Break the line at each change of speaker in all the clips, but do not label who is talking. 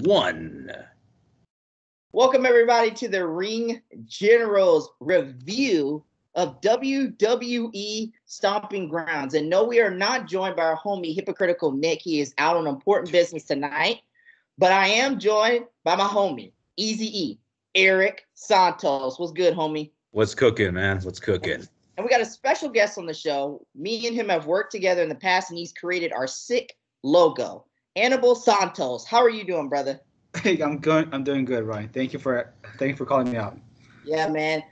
One.
Welcome, everybody, to the Ring Generals review of WWE Stomping Grounds. And no, we are not joined by our homie, Hypocritical Nick. He is out on important business tonight. But I am joined by my homie, Easy-E, Eric Santos. What's good, homie?
What's cooking, man? What's cooking?
And we got a special guest on the show. Me and him have worked together in the past, and he's created our sick logo. Annibal Santos. How are you doing, brother?
Hey, I'm good. I'm doing good, Ryan. Thank you for calling me out.
Yeah, man.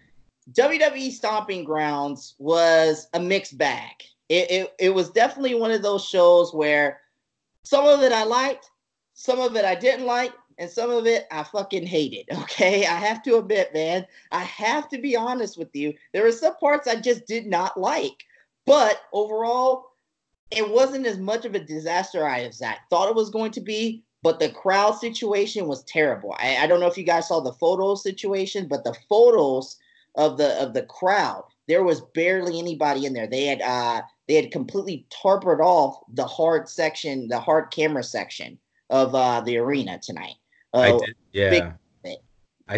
WWE Stomping Grounds was a mixed bag. It was definitely one of those shows where some of it I liked, some of it I didn't like, and some of it I fucking hated. Okay, I have to admit, man. I have to be honest with you. There were some parts I just did not like, but overall, it wasn't as much of a disaster as I thought it was going to be. But the crowd situation was terrible. I don't know if you guys saw the photo situation, but the photos of the crowd, there was barely anybody in there. They had completely tarpered off the hard camera section of the arena tonight.
I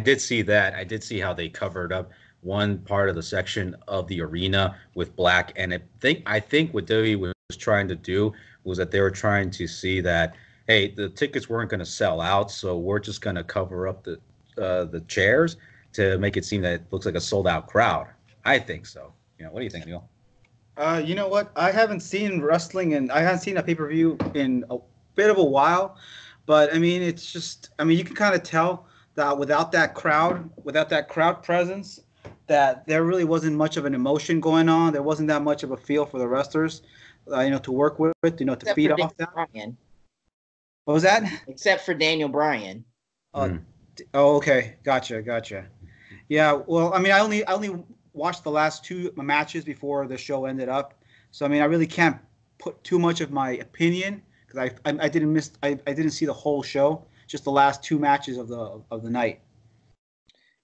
did see that. I did see how they covered up one part of the section of the arena with black. And I think what WWE was trying to do was that they were trying to see that, hey, the tickets weren't going to sell out, so we're just going to cover up the chairs to make it seem that it looks like a sold-out crowd. I think so. What do you think, Neil?
You know what? I haven't seen wrestling, and I haven't seen a pay-per-view in a bit of a while. But I mean, it's just, you can kind of tell that without that crowd presence, that there really wasn't much of an emotion going on. There wasn't that much of a feel for the wrestlers, to work with, to feed off that.
Bryan.
What was that?
Except for Daniel Bryan.
Oh, okay. Gotcha. Yeah, well, I only watched the last two matches before the show ended up. So, I really can't put too much of my opinion because I didn't see the whole show, just the last two matches of the night.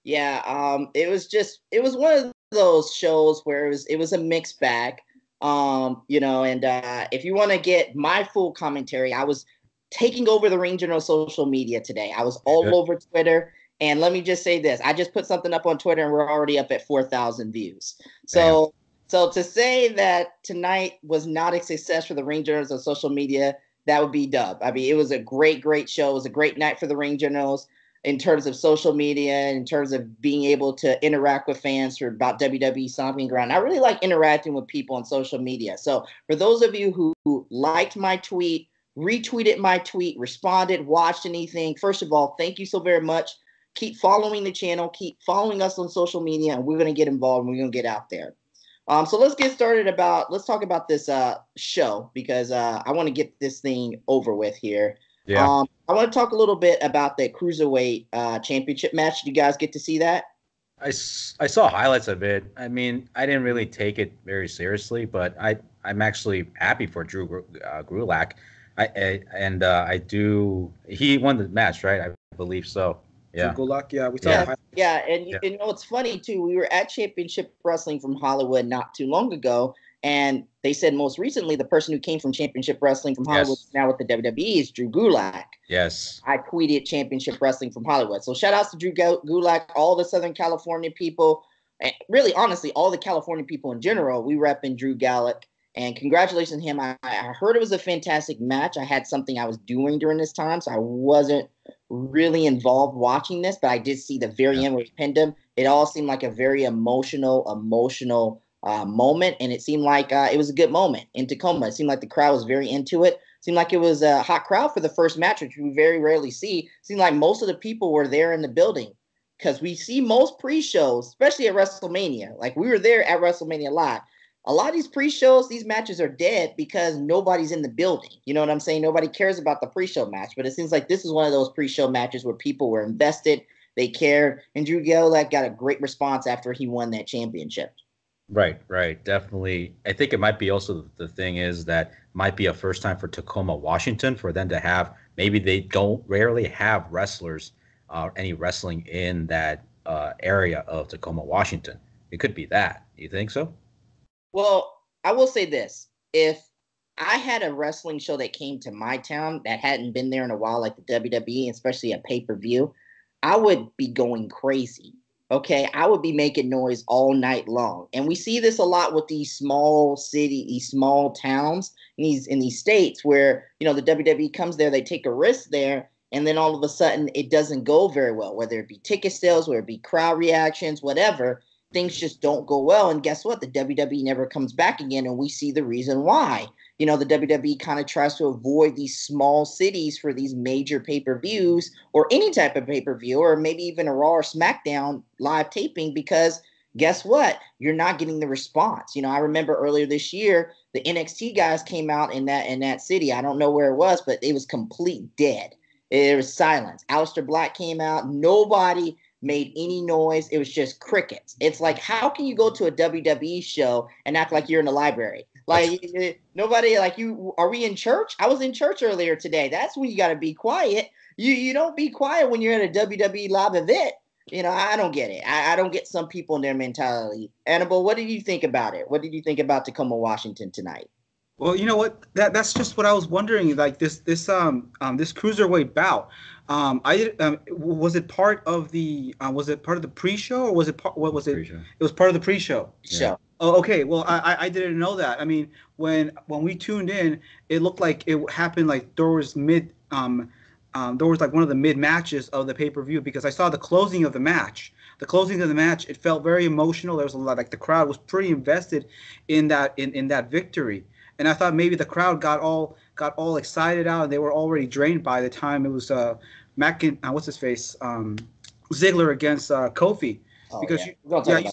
Yeah, it was one of those shows where it was a mixed bag. And if you want to get my full commentary, I was taking over the Ring General social media today. I was all over Twitter. And let me just say this. I just put something up on Twitter and we're already up at 4,000 views. So to say that tonight was not a success for the Ring Generals on social media, that would be dub. It was a great show. It was a great night for the Ring Generals in terms of social media, in terms of being able to interact with fans about WWE Stomping Ground. I really like interacting with people on social media. So for those of you who liked my tweet, retweeted my tweet, responded, watched anything, first of all, thank you so very much. Keep following the channel, keep following us on social media, and we're going to get involved and we're going to get out there. So let's get started let's talk about this show because I want to get this thing over with here.
Yeah.
I want to talk a little bit about the Cruiserweight Championship match. Did you guys get to see that?
I saw highlights of it. I didn't really take it very seriously, but I'm actually happy for Drew Gulak. He won the match, right? I believe so. Yeah.
Drew Gulak, yeah. We saw
and it's funny too. We were at Championship Wrestling from Hollywood not too long ago, and they said most recently the person who came from Championship Wrestling from Hollywood now with the WWE is Drew Gulak.
Yes.
I tweeted Championship Wrestling from Hollywood. So shout outs to Drew Gulak, all the Southern California people, and really honestly all the California people in general. We repping Drew Gulak. And congratulations to him. I heard it was a fantastic match. I had something I was doing during this time, so I wasn't really involved watching this, but I did see the very end where he pinned him. It all seemed like a very emotional moment, and it seemed like it was a good moment in Tacoma. It seemed like the crowd was very into it. It seemed like it was a hot crowd for the first match, which we very rarely see. It seemed like most of the people were there in the building because we see most pre-shows, especially at WrestleMania. Like we were there at WrestleMania Live. A lot of these pre-shows, these matches are dead because nobody's in the building. You know what I'm saying? Nobody cares about the pre-show match. But it seems like this is one of those pre-show matches where people were invested, they cared, and Drew Gulak got a great response after he won that championship.
Right. Definitely. I think it might be also the thing is that might be a first time for Tacoma, Washington, for them to have, maybe they don't rarely have wrestlers, any wrestling in that area of Tacoma, Washington. It could be that. Do you think so?
Well, I will say this. If I had a wrestling show that came to my town that hadn't been there in a while, like the WWE, especially a pay-per-view, I would be going crazy. Okay, I would be making noise all night long. And we see this a lot with these small these small towns in these states where, the WWE comes there, they take a risk there, and then all of a sudden it doesn't go very well, whether it be ticket sales, whether it be crowd reactions, whatever. Things just don't go well. And guess what? The WWE never comes back again, and we see the reason why. The WWE kind of tries to avoid these small cities for these major pay-per-views or any type of pay-per-view, or maybe even a Raw or SmackDown live taping, because guess what? You're not getting the response. I remember earlier this year, the NXT guys came out in that city. I don't know where it was, but it was complete dead. It was silence. Aleister Black came out. Nobody made any noise. It was just crickets. It's like, how can you go to a WWE show and act like you're in the library? Like nobody, like, are we in church? I was in church earlier today. That's when you got to be quiet. You don't be quiet when you're at a WWE live event. I don't get it. I don't get some people in their mentality. Annabelle, what did you think about it? What did you think about Tacoma, Washington tonight?
Well, you know what? That's just what I was wondering. Like this cruiserweight bout. Was it part of the pre-show, or was it what was it?
Pre-show.
It was part of the pre-show.
Show.
Oh, okay. Well, I didn't know that. I mean, when we tuned in, it looked like it happened like there was like one of the mid matches of the pay-per-view, because I saw the closing of the match. The closing of the match, it felt very emotional. There was a lot, like the crowd was pretty invested in that victory. And I thought maybe the crowd got all excited out, and they were already drained by the time it was what's his face, Ziggler against Kofi.
Oh,
because
yeah.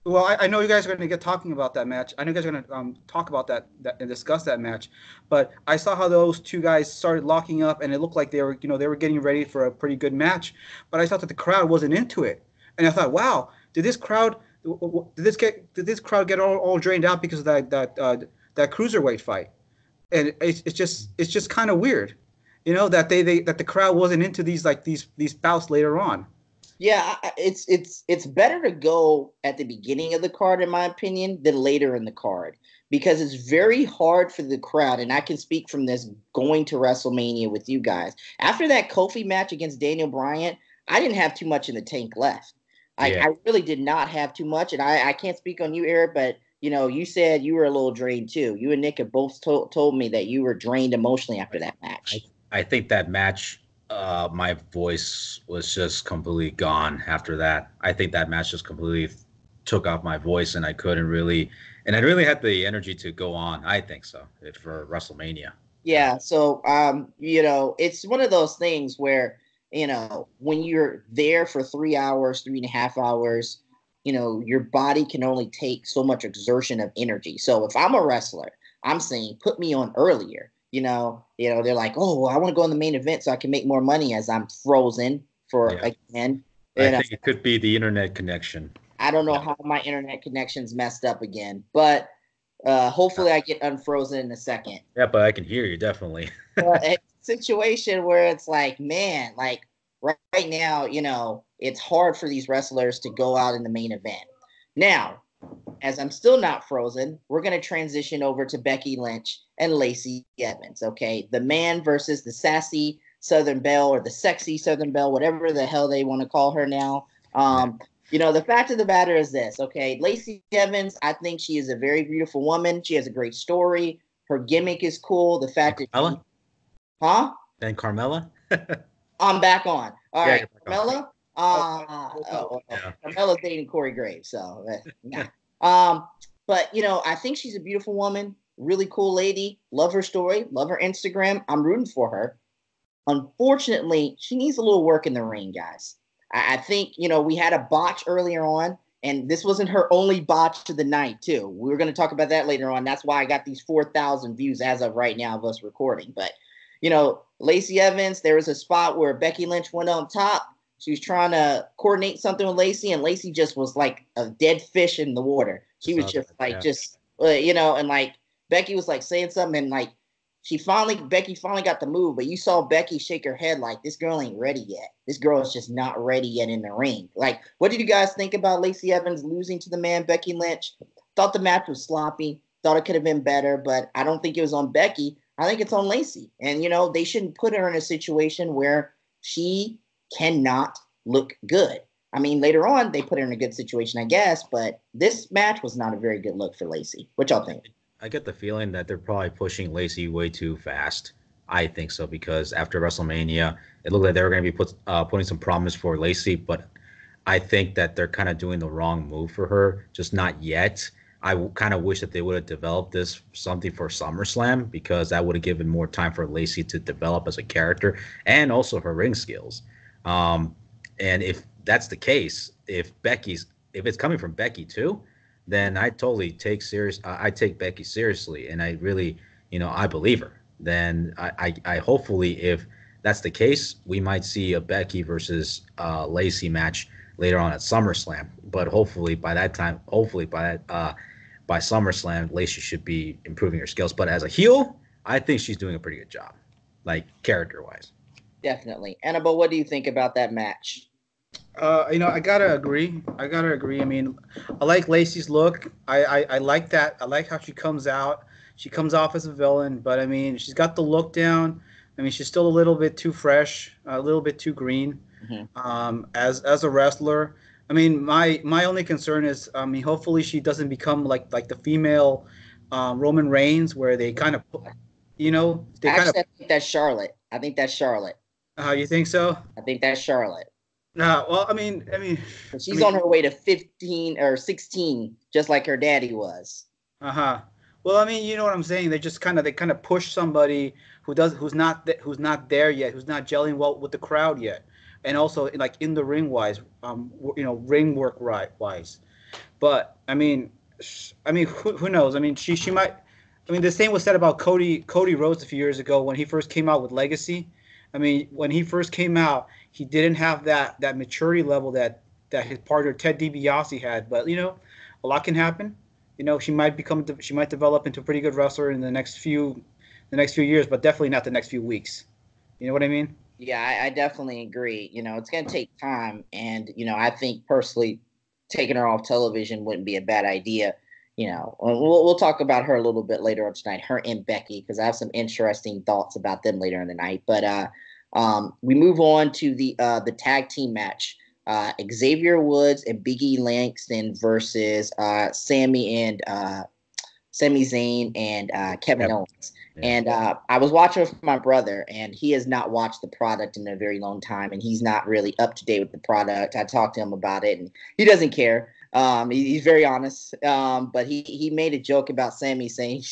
Well, I know you guys are going to get talking about that match. I know you guys are going to talk about that and discuss that match. But I saw how those two guys started locking up, and it looked like they were getting ready for a pretty good match. But I thought that the crowd wasn't into it, and I thought, wow, did this crowd get all drained out because of that cruiserweight fight? And it's just kind of weird, that that the crowd wasn't into these bouts later on.
Yeah, it's better to go at the beginning of the card, in my opinion, than later in the card, because it's very hard for the crowd. And I can speak from this going to WrestleMania with you guys. After that Kofi match against Daniel Bryan, I didn't have too much in the tank left. I really did not have too much. And I can't speak on you, Eric, but you said you were a little drained too. You and Nick have both told me that you were drained emotionally after that match.
I think that match, my voice was just completely gone after that. I think that match just completely took off my voice, and I really had the energy to go on. I think so, for WrestleMania.
Yeah. So, it's one of those things where, when you're there for 3 hours, 3.5 hours, your body can only take so much exertion of energy. So if I'm a wrestler, I'm saying, put me on earlier. They're like, oh, well, I want to go in the main event so I can make more money as I'm frozen again.
I think it could be the internet connection.
I don't know how my internet connection's messed up again, but hopefully I get unfrozen in a second.
Yeah, but I can hear you definitely.
A situation where it's like, man, like right now, it's hard for these wrestlers to go out in the main event. Now, as I'm still not frozen, we're going to transition over to Becky Lynch and Lacey Evans, okay? The man versus the sassy Southern Belle, or the sexy Southern Belle, whatever the hell they want to call her now. The fact of the matter is this, okay? Lacey Evans, I think she is a very beautiful woman. She has a great story. Her gimmick is cool. The fact that
Carmella?
Huh?
And Carmella?
I'm back on. All right, Carmella?
Yeah.
Carmella's dating Corey Graves, so nah. But I think she's a beautiful woman, really cool lady. Love her story, love her Instagram. I'm rooting for her. Unfortunately, she needs a little work in the ring, guys. I think we had a botch earlier on, and this wasn't her only botch of the night, too. We were going to talk about that later on. That's why I got these 4,000 views as of right now of us recording. But Lacey Evans, there was a spot where Becky Lynch went on top. She was trying to coordinate something with Lacey, and Lacey just was like a dead fish in the water. She was just and like Becky was like saying something, and like Becky finally got the move, but you saw Becky shake her head like, this girl ain't ready yet. This girl is just not ready yet in the ring. Like, what did you guys think about Lacey Evans losing to the man Becky Lynch? Thought the match was sloppy. Thought it could have been better, but I don't think it was on Becky. I think it's on Lacey. And, they shouldn't put her in a situation where she cannot look good. I mean, later on, they put her in a good situation, I guess, but this match was not a very good look for Lacey. What y'all think?
I get the feeling that they're probably pushing Lacey way too fast. I think so because after WrestleMania, it looked like they were going to be putting some promise for Lacey, but I think that they're kind of doing the wrong move for her, just not yet. I kind of wish that they would have developed this something for SummerSlam because that would have given more time for Lacey to develop as a character and also her ring skills. And if that's the case, if it's coming from Becky too, then I totally I take Becky seriously, and I really, I believe her. Then I hopefully, if that's the case, we might see a Becky versus Lacey match later on at SummerSlam. But hopefully by SummerSlam, Lacey should be improving her skills. But as a heel, I think she's doing a pretty good job, like character-wise.
Definitely. Annabelle, what do you think about that match?
I gotta agree. I mean, I like Lacey's look. I like that. I like how she comes out. She comes off as a villain, but I mean, she's got the look down. I mean, she's still a little bit too fresh, a little bit too green. As a wrestler. I mean, my only concern is, I mean, hopefully she doesn't become like the female Roman Reigns, where they kind of,
I think that's Charlotte. I think that's Charlotte.
You think so?
I think that's Charlotte.
No, well, I mean,
she's on her way to 15 or 16, just like her daddy was.
Well, I mean, you know what I'm saying. They kind of push somebody who's not there yet, who's not gelling well with the crowd yet, and also like in the ring wise, ring work wise. But I mean, who knows? I mean, she might. I mean, the same was said about Cody Rhodes a few years ago when he first came out with Legacy. I mean, when he first came out, he didn't have that maturity level that his partner Ted DiBiase had. But a lot can happen. She might develop into a pretty good wrestler in the next few years, but definitely not the next few weeks. You know what I mean?
Yeah, I definitely agree. It's going to take time, and I think personally, taking her off television wouldn't be a bad idea. We'll talk about her a little bit later on tonight, her and Becky, because I have some interesting thoughts about them later in the night. But we move on to the tag team match. Xavier Woods and Big E Langston versus Sami Zayn and Kevin Owens. Yeah. And I was watching with my brother, and he has not watched the product in a very long time, and he's not really up to date with the product. I talked to him about it, and he doesn't care. He's very honest, but he made a joke about Sami saying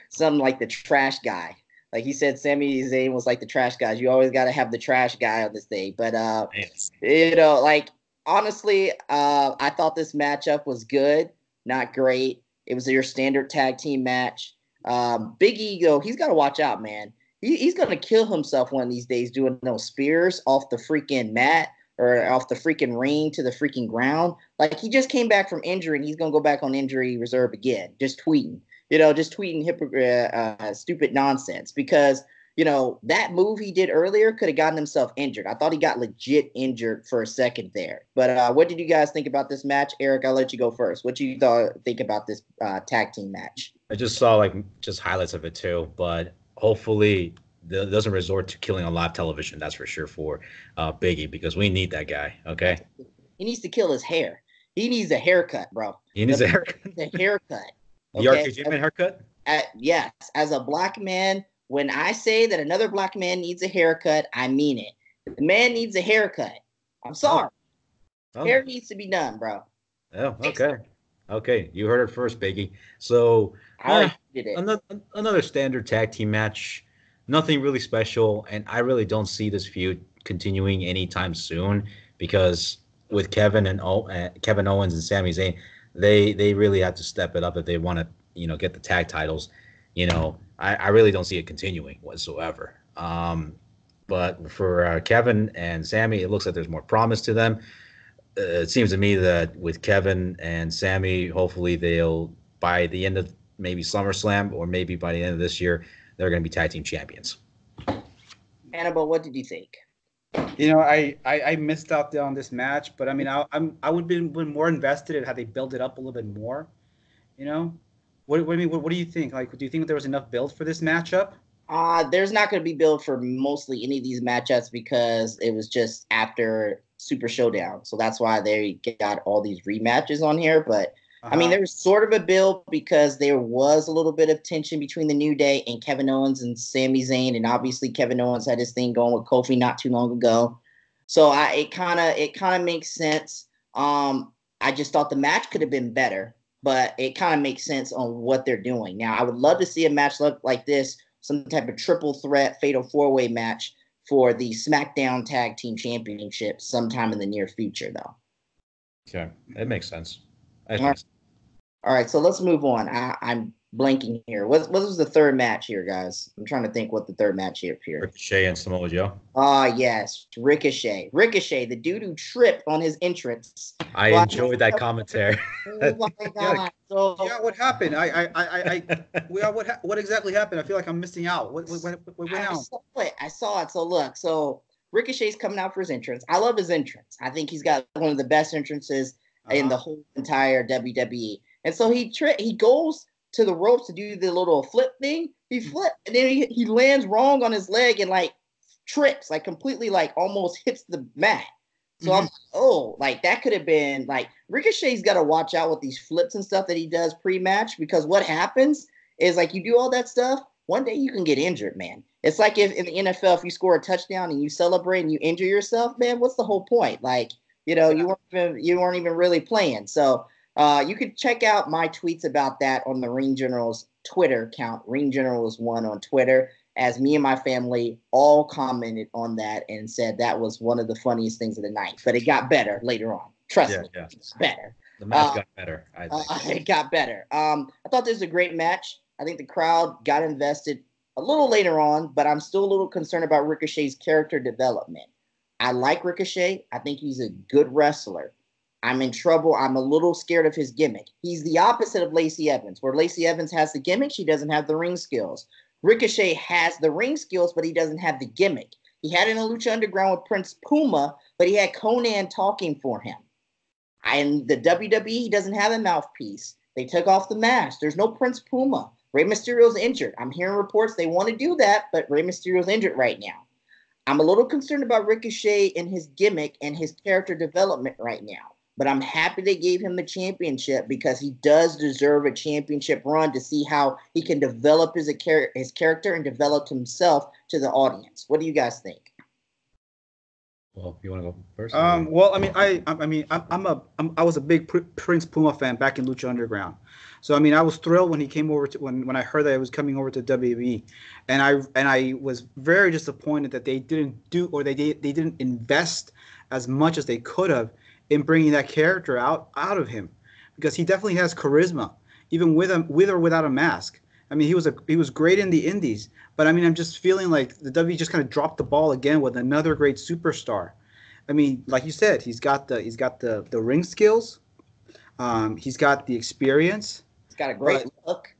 something like the trash guy. Like he said, Sami Zayn was like the trash guys. You always got to have the trash guy on this day. But, honestly, I thought this matchup was good, not great. It was your standard tag team match. Big Ego, he's got to watch out, man. He's going to kill himself one of these days doing those spears off the freaking mat or off the freaking ring to the freaking ground. Like, he just came back from injury, and he's going to go back on injury reserve again, just tweeting. Stupid nonsense because, that move he did earlier could have gotten himself injured. I thought he got legit injured for a second there. But what did you guys think about this match? Eric, I'll let you go first. What you think about this tag team match?
I just saw just highlights of it too, but hopefully it doesn't resort to killing on live television. That's for sure for Biggie, because we need that guy. Okay.
He needs to kill his hair. He needs a haircut, bro.
He needs a haircut.
The haircut.
The RKJ man haircut?
Yes. As a black man, when I say that another black man needs a haircut, I mean it. The man needs a haircut. I'm sorry. Oh. Hair needs to be done, bro.
Oh, okay. Okay. You heard it first, Biggie. So another standard tag team match. Nothing really special. And I really don't see this feud continuing anytime soon because with Kevin Owens and Sami Zayn, they really have to step it up if they want to, get the tag titles. I really don't see it continuing whatsoever. But for Kevin and Sami, it looks like there's more promise to them. It seems to me that with Kevin and Sami, hopefully they'll, by the end of maybe SummerSlam or maybe by the end of this year, they're going to be tag team champions.
Annabelle, what did you think?
I missed out on this match, but I mean, I would have been more invested in how they build it up a little bit more, What do you think? Like, do you think there was enough build for this matchup?
There's not going to be build for mostly any of these matchups because it was just after Super Showdown. So that's why they got all these rematches on here. But I mean, there was sort of a build because there was a little bit of tension between the New Day and Kevin Owens and Sami Zayn. And obviously Kevin Owens had his thing going with Kofi not too long ago. So it kind of makes sense. I just thought the match could have been better, but it kind of makes sense on what they're doing. Now, I would love to see a match like this, some type of triple threat fatal four-way match for the SmackDown Tag Team Championship sometime in the near future, though.
Okay, it makes sense.
All right, so let's move on. I'm blanking here. What was the third match here, guys? I'm trying to think what the third match here.
Ricochet and Samoa Joe.
Yes, Ricochet. Ricochet, the dude who tripped on his entrance.
I enjoyed that commentary.
Oh my god!
What happened? What exactly happened? I feel like I'm missing out. What went on?
I saw it. So Ricochet's coming out for his entrance. I love his entrance. I think he's got one of the best entrances in the whole entire WWE. And so he goes to the ropes to do the little flip thing. He flipped, and then he lands wrong on his leg and like trips, like completely like almost hits the mat. So I'm like, that could have been like Ricochet's got to watch out with these flips and stuff that he does pre-match, because what happens is like you do all that stuff, one day you can get injured, man. It's like if in the NFL, if you score a touchdown and you celebrate and you injure yourself, man, what's the whole point? Like, you weren't even really playing. So you could check out my tweets about that on the Ring General's Twitter account. Ring General is one on Twitter, as me and my family all commented on that and said that was one of the funniest things of the night. But it got better later on. Trust me, it's better.
The match got better, I think.
It got better. I thought this was a great match. I think the crowd got invested a little later on, but I'm still a little concerned about Ricochet's character development. I like Ricochet. I think he's a good wrestler. I'm in trouble. I'm a little scared of his gimmick. He's the opposite of Lacey Evans, where Lacey Evans has the gimmick. She doesn't have the ring skills. Ricochet has the ring skills, but he doesn't have the gimmick. He had it in the Lucha Underground with Prince Puma, but he had Conan talking for him. And the WWE doesn't have a mouthpiece. They took off the mask. There's no Prince Puma. Rey Mysterio's injured. I'm hearing reports they want to do that, but Rey Mysterio's injured right now. I'm a little concerned about Ricochet and his gimmick and his character development right now. But I'm happy they gave him the championship, because he does deserve a championship run to see how he can develop his character and develop himself to the audience. What do you guys think?
Well, you want to go first?
Well, I was a big Prince Puma fan back in Lucha Underground, so I mean, I was thrilled when he came over to when I heard that he was coming over to WWE, and I was very disappointed that they didn't didn't invest as much as they could have in bringing that character out of him, because he definitely has charisma, even with or without a mask. I mean, he was great in the Indies, but I mean, I'm just feeling like the WWE just kind of dropped the ball again with another great superstar. I mean, like you said, he's got the ring skills, he's got the experience.
He's got a great look.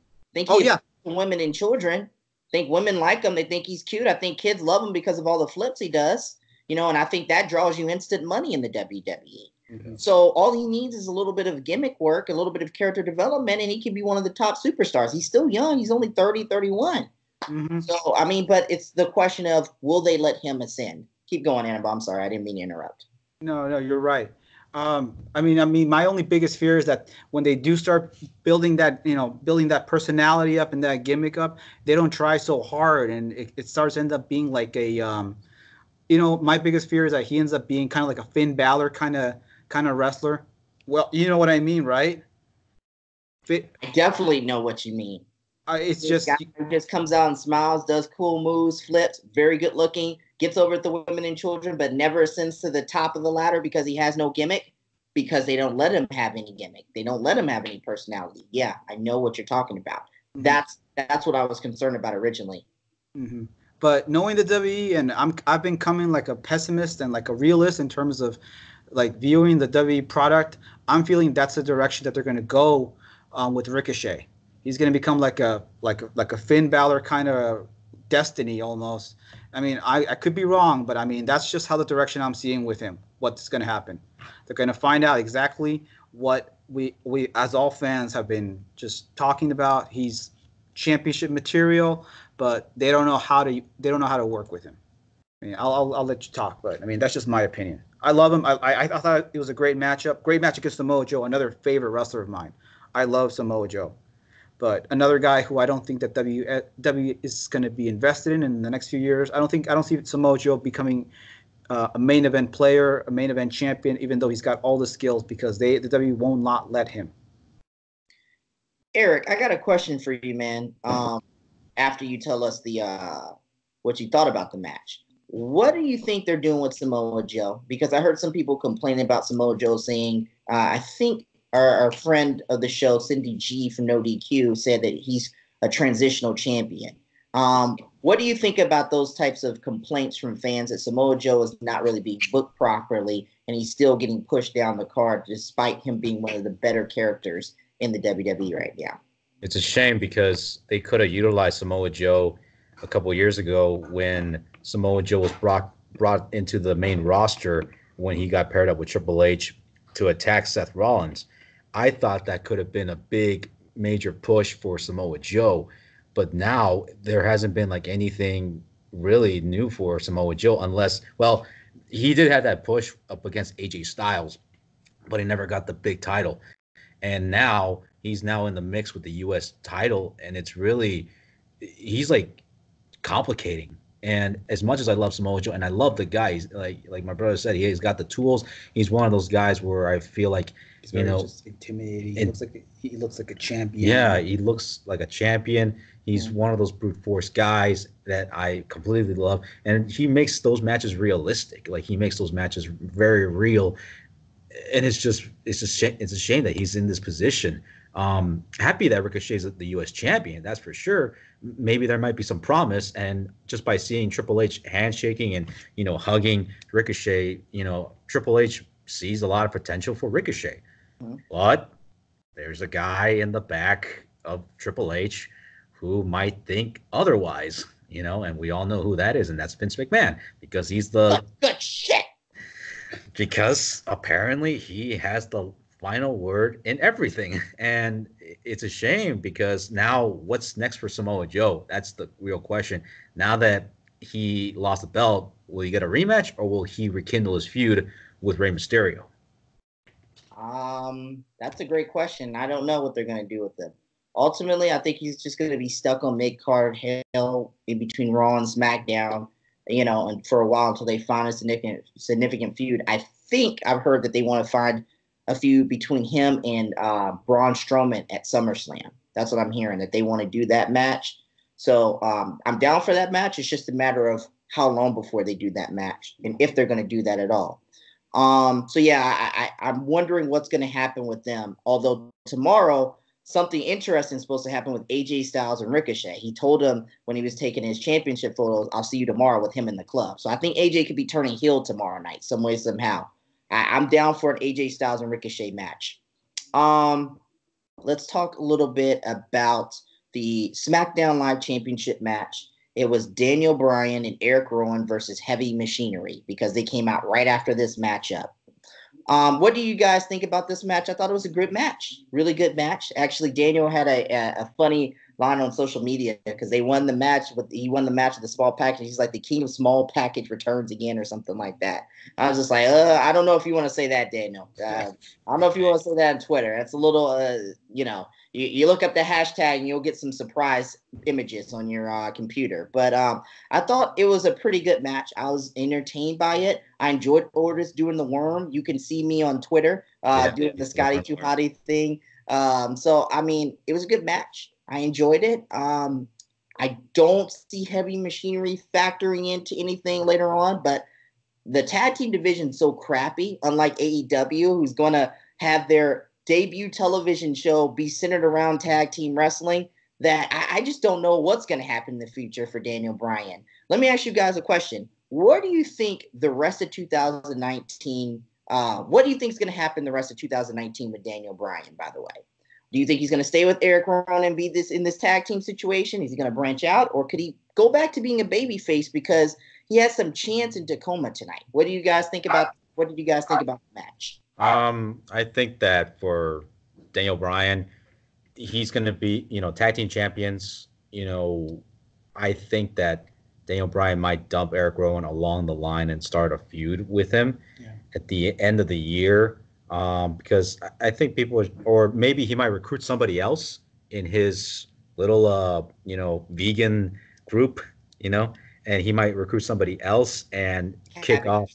Women and children. I think women like him. They think he's cute. I think kids love him because of all the flips he does. And I think that draws you instant money in the WWE. Mm-hmm. So all he needs is a little bit of gimmick work, a little bit of character development, and he can be one of the top superstars. He's still young. He's only 30, 31. Mm-hmm. So, I mean, but it's the question of, will they let him ascend? Keep going, Annabelle. I'm sorry. I didn't mean to interrupt.
No, you're right. I mean, my only biggest fear is that when they do start building that personality up and that gimmick up, they don't try so hard, and it starts to end up being like a, my biggest fear is that he ends up being kind of like a Finn Balor kind of wrestler. Well, you know what I mean, right?
I definitely know what you mean.
It's
just comes out and smiles, does cool moves, flips, very good looking, gets over at the women and children, but never ascends to the top of the ladder because he has no gimmick, because they don't let him have any gimmick. They don't let him have any personality. Yeah, I know what you're talking about. Mm-hmm. That's what I was concerned about originally.
Mm-hmm. But knowing the WWE, and I've been coming like a pessimist and like a realist in terms of like viewing the WWE product. I'm feeling that's the direction that they're going to go with Ricochet. He's going to become like a Finn Balor kind of destiny almost. I mean, I could be wrong, but I mean, that's just how the direction I'm seeing with him. What's going to happen? They're going to find out exactly what we as all fans have been just talking about. He's championship material, but they don't know how to work with him. I mean, I'll let you talk, but I mean that's just my opinion. I love him. I thought it was a great matchup. Great match against Samoa Joe, another favorite wrestler of mine. I love Samoa Joe, but another guy who I don't think that W is going to be invested in the next few years. I don't see Samoa Joe becoming a main event player, a main event champion, even though he's got all the skills, because the W won't not let him.
Eric, I got a question for you, man. After you tell us what you thought about the match, what do you think they're doing with Samoa Joe? Because I heard some people complaining about Samoa Joe, saying, I think our friend of the show, Cindy G from No DQ, said that he's a transitional champion. What do you think about those types of complaints from fans that Samoa Joe is not really being booked properly and he's still getting pushed down the card despite him being one of the better characters in the WWE right now?
It's a shame because they could have utilized Samoa Joe a couple of years ago when Samoa Joe was brought into the main roster when he got paired up with Triple H to attack Seth Rollins. I thought that could have been a big, major push for Samoa Joe. But now there hasn't been like anything really new for Samoa Joe unless, well, he did have that push up against AJ Styles, but he never got the big title. And now he's now in the mix with the U.S. title, and it's really, he's like complicating. And as much as I love Samoa Joe, and I love the guy, he's like my brother said, he's got the tools. He's one of those guys where I feel like,
he's very just intimidating. He looks like a champion.
Yeah, he looks like a champion. He's one of those brute force guys that I completely love, and he makes those matches realistic. Like he makes those matches very real, and it's a shame that he's in this position. Happy that Ricochet's the U.S. champion, that's for sure. Maybe there might be some promise, and just by seeing Triple H handshaking and hugging Ricochet, Triple H sees a lot of potential for Ricochet. Mm-hmm. But there's a guy in the back of Triple H who might think otherwise, and we all know who that is, and that's Vince McMahon, because he's the
good shit.
Because apparently he has the final word in everything, and it's a shame because now what's next for Samoa Joe? That's the real question. Now that he lost the belt, will he get a rematch or will he rekindle his feud with Rey Mysterio?
That's a great question. I don't know what they're going to do with him. Ultimately, I think he's just going to be stuck on mid-card hell in between Raw and SmackDown, and for a while until they find a significant feud. I think I've heard that they want to find a feud between him and Braun Strowman at SummerSlam. That's what I'm hearing, that they want to do that match. So I'm down for that match. It's just a matter of how long before they do that match and if they're going to do that at all. So yeah, I'm wondering what's going to happen with them. Although tomorrow, something interesting is supposed to happen with AJ Styles and Ricochet. He told him when he was taking his championship photos, I'll see you tomorrow with him in the club. So I think AJ could be turning heel tomorrow night, some way, somehow. I'm down for an AJ Styles and Ricochet match. Let's talk a little bit about the SmackDown Live Championship match. It was Daniel Bryan and Eric Rowan versus Heavy Machinery because they came out right after this matchup. What do you guys think about this match? I thought it was a good match, really good match. Actually, Daniel had a funny line on social media because he won the match with the small package. He's like the king of small package returns again or something like that. I was just like, I don't know if you want to say that, Daniel. I don't know if you want to say that on Twitter. That's a little, you look up the hashtag and you'll get some surprise images on your computer. But I thought it was a pretty good match. I was entertained by it. I enjoyed Otis doing the worm. You can see me on Twitter doing the Scotty Too Hottie thing. So, I mean, it was a good match. I enjoyed it. I don't see Heavy Machinery factoring into anything later on, but the tag team division is so crappy, unlike AEW, who's going to have their debut television show be centered around tag team wrestling, that I just don't know what's going to happen in the future for Daniel Bryan. Let me ask you guys a question. What do you think the rest of 2019, what do you think is going to happen the rest of 2019 with Daniel Bryan, by the way? Do you think he's going to stay with Eric Rowan and be in this tag team situation? Is he going to branch out, or could he go back to being a babyface because he has some chance in Tacoma tonight? What did you guys think about the match?
I think that for Daniel Bryan. He's going to be, tag team champions. I think that Daniel Bryan might dump Eric Rowan along the line and start a feud with him at the end of the year. Because I think or maybe he might recruit somebody else in his little, vegan group, and he might recruit somebody else and kick off.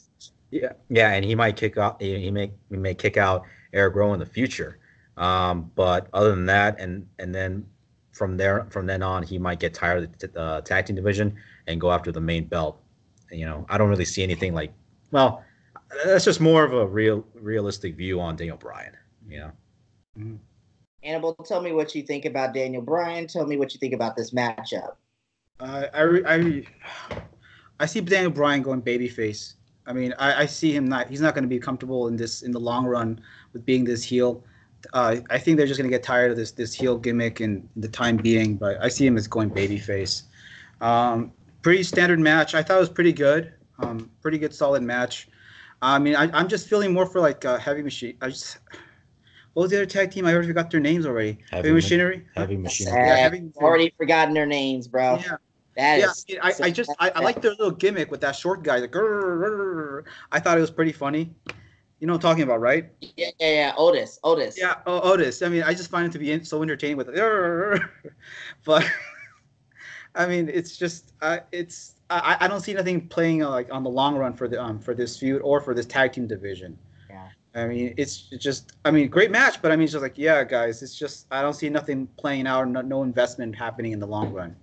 Yeah, and he might kick off. He may kick out Eric Rowan in the future. But other than that, and then from then on, he might get tired of the tag team division and go after the main belt. I don't really see anything like. Well, that's just more of a realistic view on Daniel Bryan.
Mm-hmm.
Annabelle, tell me what you think about Daniel Bryan. Tell me what you think about this matchup.
I see Daniel Bryan going babyface. I mean, I see him he's not going to be comfortable in the long run with being this heel. I think they're just going to get tired of this heel gimmick in the time being, but I see him as going babyface. Pretty standard match. I thought it was pretty good. Pretty good, solid match. I mean, I'm just feeling more for like Heavy Machine. What was the other tag team? I already forgot their names already. Heavy Machinery.
Heavy Machinery.
Yeah, already forgotten their names, bro.
Yeah.
I
like their little gimmick with that short guy. Like, I thought it was pretty funny. You know what I'm talking about, right?
Yeah. Otis.
Yeah, Otis. I mean, I just find him to be so entertaining with it. But I mean, it's just I don't see nothing playing like on the long run for this feud or for this tag team division.
Yeah.
I mean, it's just great match, but I mean, it's just like, yeah, guys, it's just I don't see nothing playing out, no investment happening in the long run.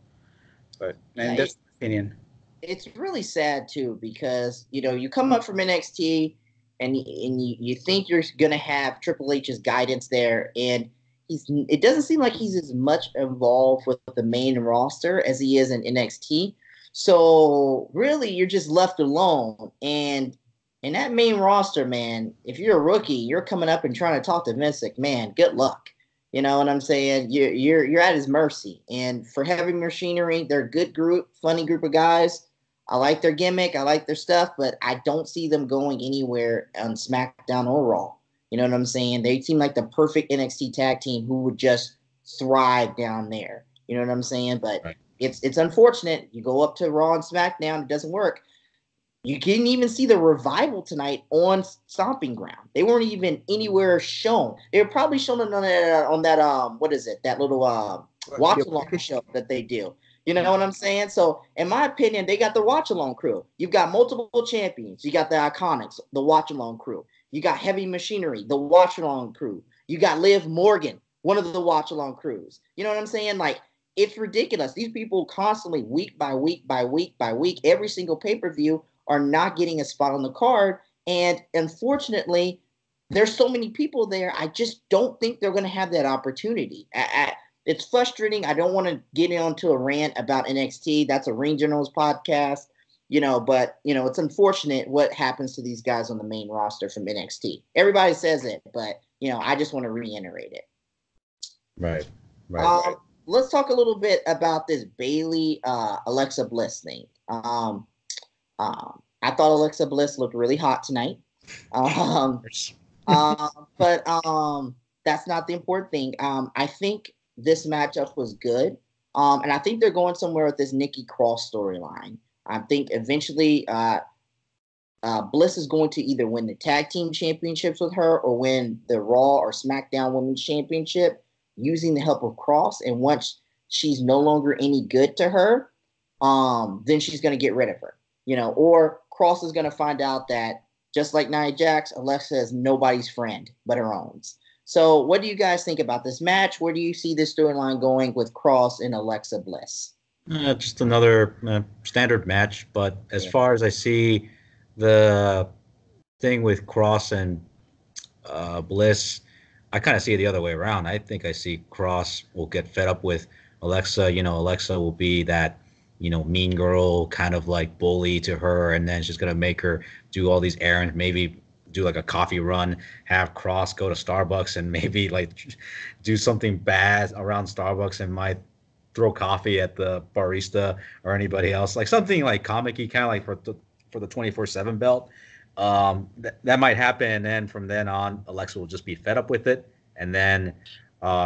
But that's my opinion.
It's really sad too because you come up from NXT and you think you're gonna have Triple H's guidance there, and it doesn't seem like he's as much involved with the main roster as he is in NXT. So really, you're just left alone. And in that main roster, man, if you're a rookie, you're coming up and trying to talk to Vince McMahon. Good luck. You know what I'm saying? You're at his mercy. And for Heavy Machinery, they're a good group, funny group of guys. I like their gimmick. I like their stuff, but I don't see them going anywhere on SmackDown or Raw. You know what I'm saying? They seem like the perfect NXT tag team who would just thrive down there. You know what I'm saying? But right. It's unfortunate. You go up to Raw and SmackDown, it doesn't work. You couldn't even see the Revival tonight on Stomping Ground. They weren't even anywhere shown. They were probably shown on that what is it? That little watch along show that they do. You know what I'm saying? So, in my opinion, they got the watch along crew. You've got multiple champions. You got the Iconics, the watch along crew. You got Heavy Machinery, the watch along crew. You got Liv Morgan, one of the watch along crews. You know what I'm saying? Like, it's ridiculous. These people constantly, week by week by week by week, every single pay-per-view, are not getting a spot on the card. And unfortunately, there's so many people there. I just don't think they're going to have that opportunity. It's frustrating. I don't want to get onto a rant about NXT. That's a Ring Generals podcast, but it's unfortunate what happens to these guys on the main roster from NXT. Everybody says it, but I just want to reiterate it.
Right.
Let's talk a little bit about this Bayley Alexa Bliss thing. I thought Alexa Bliss looked really hot tonight. But that's not the important thing. I think this matchup was good. And I think they're going somewhere with this Nikki Cross storyline. I think eventually Bliss is going to either win the tag team championships with her or win the Raw or SmackDown Women's Championship using the help of Cross. And once she's no longer any good to her, then she's going to get rid of her. Or Cross is going to find out that just like Nia Jax, Alexa is nobody's friend but her own. So what do you guys think about this match? Where do you see this storyline going with Cross and Alexa Bliss?
Just another standard match. But as far as I see the thing with Cross and Bliss, I kind of see it the other way around. I think I see Cross will get fed up with Alexa. Alexa will be that mean girl kind of like bully to her, and then she's gonna make her do all these errands, maybe do like a coffee run, have Cross go to Starbucks and maybe like do something bad around Starbucks and might throw coffee at the barista or anybody else, like something like comic-y, kind of like for the 24/7 belt. That might happen, and then from then on, Alexa will just be fed up with it, and then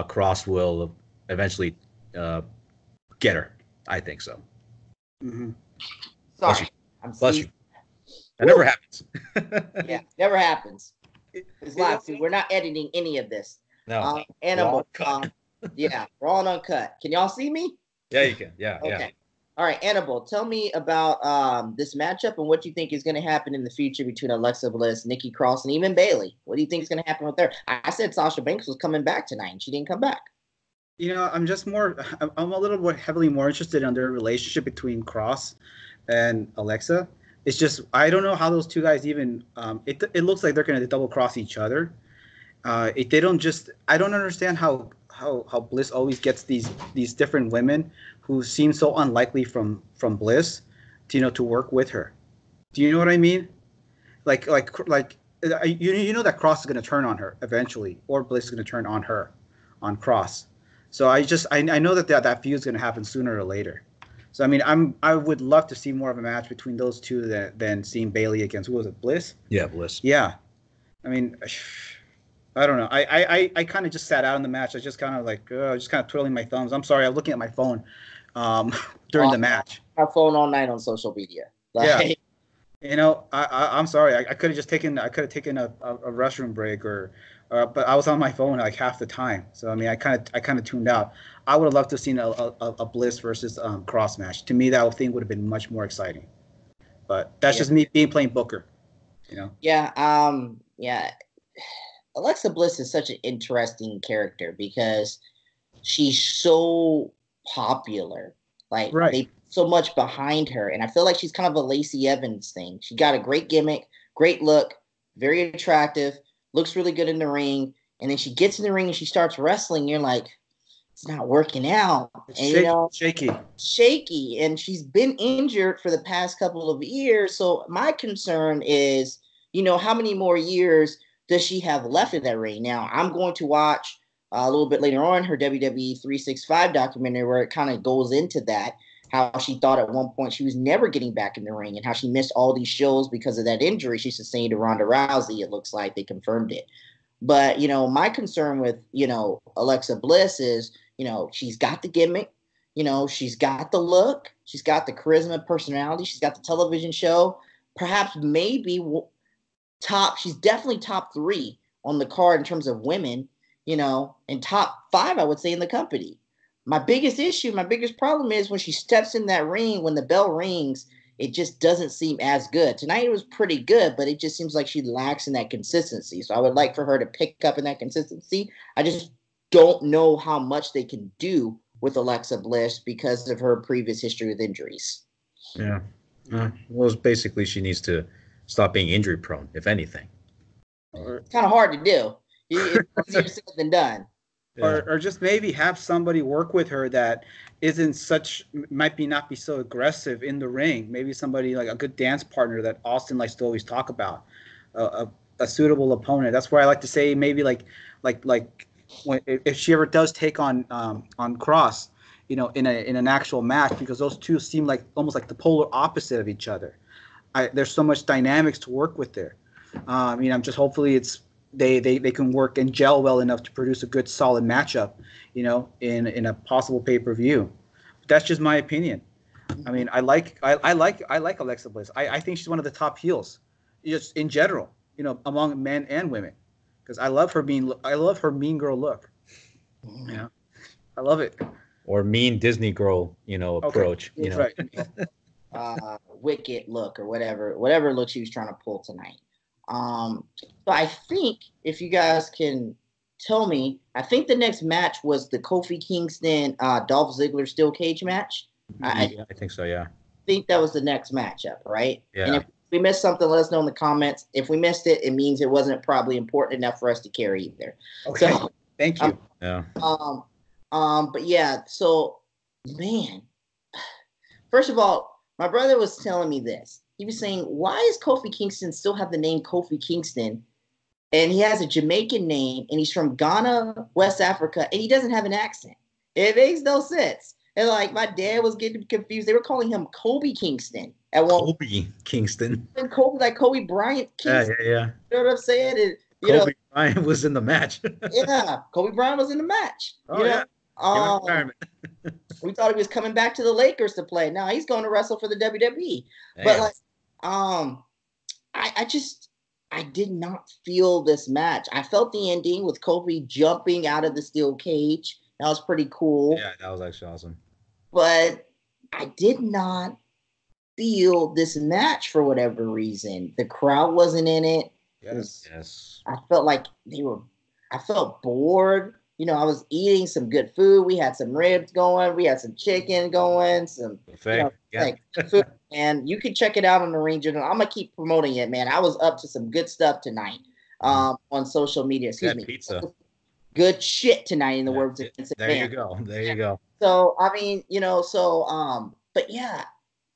Cross will eventually get her. I think so.
Mm-hmm.
Sorry,
Bless you. That never happens.
Yeah, never happens. It's live. See, we're not editing any of this.
No.
Annabelle. Yeah, raw and uncut. Can y'all see me?
Yeah, you can. Yeah.
Okay.
Yeah.
All right, Annabelle, tell me about this matchup and what you think is going to happen in the future between Alexa Bliss, Nikki Cross, and even Bayley. What do you think is going to happen with her? I said Sasha Banks was coming back tonight, and she didn't come back.
I'm a little bit heavily more interested in their relationship between Cross and Alexa. It's just, I don't know how those two guys even, it looks like they're going to double cross each other. I don't understand how Bliss always gets these different women who seem so unlikely from Bliss to work with her. Do you know what I mean? Like you know that Cross is going to turn on her eventually, or Bliss is going to turn on her, on Cross. So I know that feud is going to happen sooner or later. So I mean, I would love to see more of a match between those two than seeing Bayley against, who was it, Bliss?
Yeah, Bliss.
Yeah, I mean, I don't know. I kind of just sat out in the match. I just kind of twiddling my thumbs. I'm sorry, I was looking at my phone during the match.
My phone all night on social media.
Yeah. I'm sorry. I could have just taken a restroom break but I was on my phone like half the time. So I mean, I kind of tuned out. I would have loved to have seen a Bliss versus Cross match. To me, that thing would have been much more exciting. But that's just me playing Booker.
Yeah. Yeah. Alexa Bliss is such an interesting character because she's so popular. Like, they put so much behind her. And I feel like she's kind of a Lacey Evans thing. She got a great gimmick, great look, very attractive, looks really good in the ring. And then she gets in the ring and she starts wrestling. You're like, it's not working out. And, shaky. And she's been injured for the past couple of years. So my concern is, how many more years does she have left in that ring? Now, I'm going to watch a little bit later on her WWE 365 documentary where it kind of goes into that, how she thought at one point she was never getting back in the ring and how she missed all these shows because of that injury she sustained to Ronda Rousey. It looks like they confirmed it. But, my concern with, Alexa Bliss is, she's got the gimmick, she's got the look, she's got the charisma, personality, she's got the television show, perhaps maybe she's definitely top 3 on the card in terms of women, and top 5, I would say, in the company. My biggest problem is when she steps in that ring, when the bell rings, it just doesn't seem as good. Tonight it was pretty good, but it just seems like she lacks in that consistency. So I would like for her to pick up in that consistency. I just don't know how much they can do with Alexa Bliss because of her previous history with injuries.
Yeah. Well, basically she needs to stop being injury prone, if anything.
It's kind of hard to do. It's easier said than done.
Yeah. Or just maybe have somebody work with her that might not be so aggressive in the ring. Maybe somebody like a good dance partner that Austin likes to always talk about, a suitable opponent. That's where I like to say maybe like if she ever does take on Cross, in an actual match, because those two seem like almost like the polar opposite of each other. There's so much dynamics to work with there. I'm just hopefully they can work and gel well enough to produce a good solid matchup, in a possible pay-per-view. That's just my opinion. I mean, I like Alexa Bliss. I think she's one of the top heels, just in general, among men and women, because I love her mean girl look. Yeah, I love it.
Or mean Disney girl, approach.
Right.
Wicked look or whatever look she was trying to pull tonight. So I think if you guys can tell me, I think the next match was the Kofi Kingston, Dolph Ziggler steel cage match.
I think so. Yeah.
I think that was the next matchup, right?
Yeah.
And if we missed something, let us know in the comments. If we missed it, it means it wasn't probably important enough for us to carry either.
Okay. So, thank you.
Yeah.
But yeah. So, man. First of all, my brother was telling me this. He was saying, why does Kofi Kingston still have the name Kofi Kingston? And he has a Jamaican name, and he's from Ghana, West Africa, and he doesn't have an accent. It makes no sense. And like my dad was getting confused. They were calling him Kobe Kingston at one.
Kobe Kingston.
And Kobe, like Kobe Bryant Kingston.
Yeah.
You know what I'm saying? And
Kobe Bryant was in the match.
Yeah, Kobe Bryant was in the match.
Oh, yeah.
We thought he was coming back to the Lakers to play. Now he's going to wrestle for the WWE.
Damn.
But like, I did not feel this match. I felt the ending with Kobe jumping out of the steel cage. That was pretty cool.
Yeah, that was actually awesome.
But I did not feel this match for whatever reason. The crowd wasn't in it.
Yes.
I felt like I felt bored. You know, I was eating some good food. We had some ribs going. We had some chicken going. Some food. And you can check it out on the regional. I'm gonna keep promoting it, man. I was up to some good stuff tonight on social media. Excuse me.
Pizza.
Good shit tonight, in the words of Vince McMahon.
There you go.
So I mean, but yeah,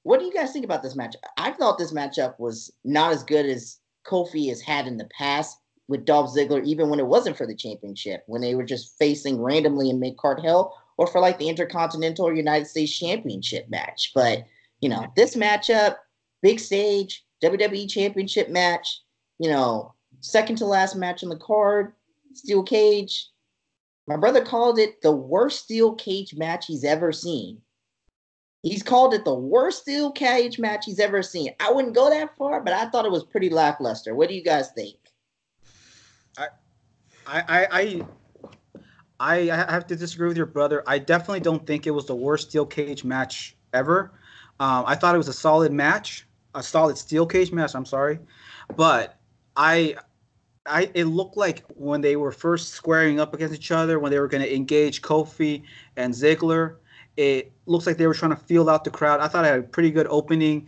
what do you guys think about this match? I thought this matchup was not as good as Kofi has had in the past with Dolph Ziggler, even when it wasn't for the championship, when they were just facing randomly in mid-card hell, or for like the Intercontinental or United States Championship match. But, this matchup, big stage, WWE Championship match, second to last match on the card, steel cage. My brother called it the worst steel cage match he's ever seen. He's called it the worst steel cage match he's ever seen. I wouldn't go that far, but I thought it was pretty lackluster. What do you guys think?
I have to disagree with your brother. I definitely don't think it was the worst steel cage match ever. I thought it was a solid match, a solid steel cage match. I'm sorry, but it looked like when they were first squaring up against each other, when they were going to engage Kofi and Ziggler, it looks like they were trying to feel out the crowd. I thought I had a pretty good opening.